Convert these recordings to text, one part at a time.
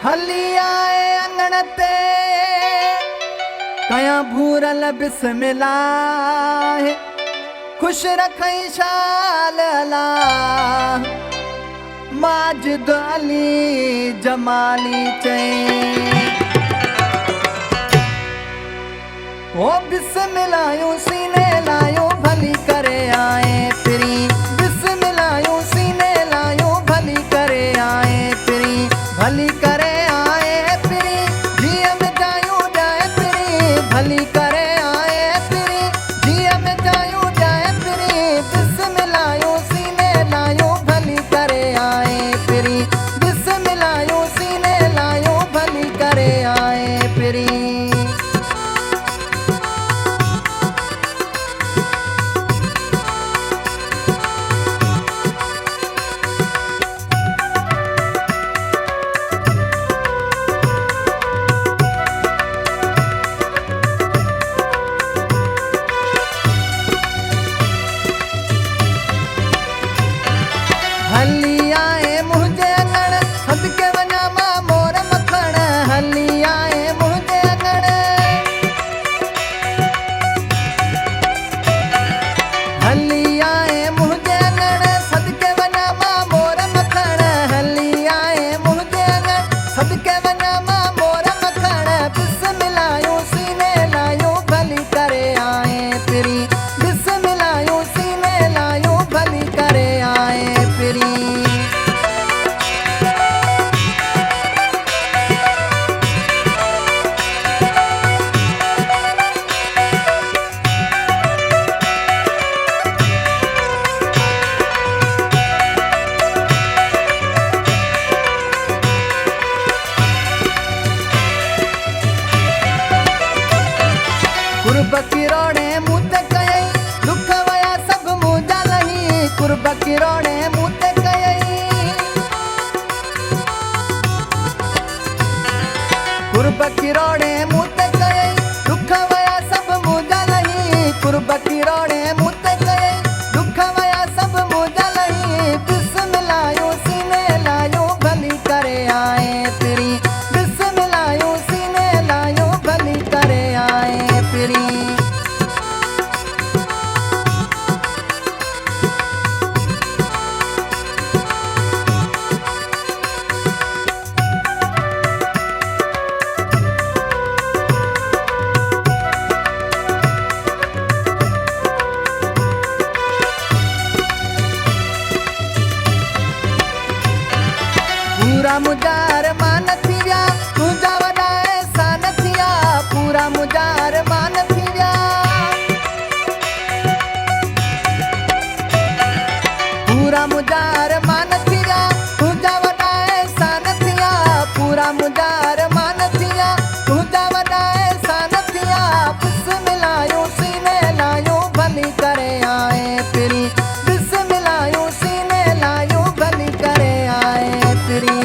हली आए अंगण ते कया भूरल बिस्मिल्लाह खुश रखई शाल अल्लाह माजिद अली जमाली चई ओ बिस्मिल्लाह सीने लायो भली करे आए फिरी बिस्मिल्लाह सीने लायो भली करे आए फिरी भली करे आए फिरी जिया में जायूं जाए फिरी भली करे आए फिरी जिया में जायूं जाए फिरी बिस्मिल्लाह सीने लायो भली करे आए फिरी बिस्मिल्लाह सीने लायो भली करे आए फिरी हली आए मुझे अंगण सदके वञा मां मोर मखण हली आए मुझे अंगण हली आए मुझे अंगण सदके वञा मां मोर मखण हली आए मुझे अंगण सदके वञा मां मोर मखण बिस्मिल्लाह सीने लायो भली करे आए फिरी बिस्मिल्लाह सीने लायो भली करे आए फिरी कुर्ब किरोड़े मुँह ते कयई दुख वया सब मुंहिंजा लही कुर्ब किरोड़े मुँह ते कयई कुर्ब किरोड़े मुँह ते कयई दुख वया सब मुंहिंजा लही कुर्ब किरोड़े मुँह ते कयई दुख वया सब मुंहिंजा लही बिस्मिल्लाह सीने लायो भली करे आए फिरी बिस्मिल्लाह सीने लायो भली करे आए फिरी पूरा मुजार मान थिया तुझा वॾा एहसान थिया पूरा मुजार मान थिया पूरा मुजार मान थिया तुझा वॾा एहसान थिया पूरा मुजार मान थिया तुझा वॾा एहसान थिया बिस्मिल्लाह सीने लायो भली करे आए फिरी बिस्मिल्लाह सीने लायो भली करे आए फिरी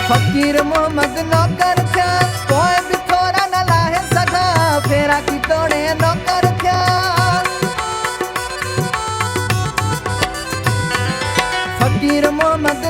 फकीर मोहम्मद नौकर थिया कोई भी थोड़ा न लाहे सघा फेरा की तोड़े नौकर थिया फकीर मोहम्मद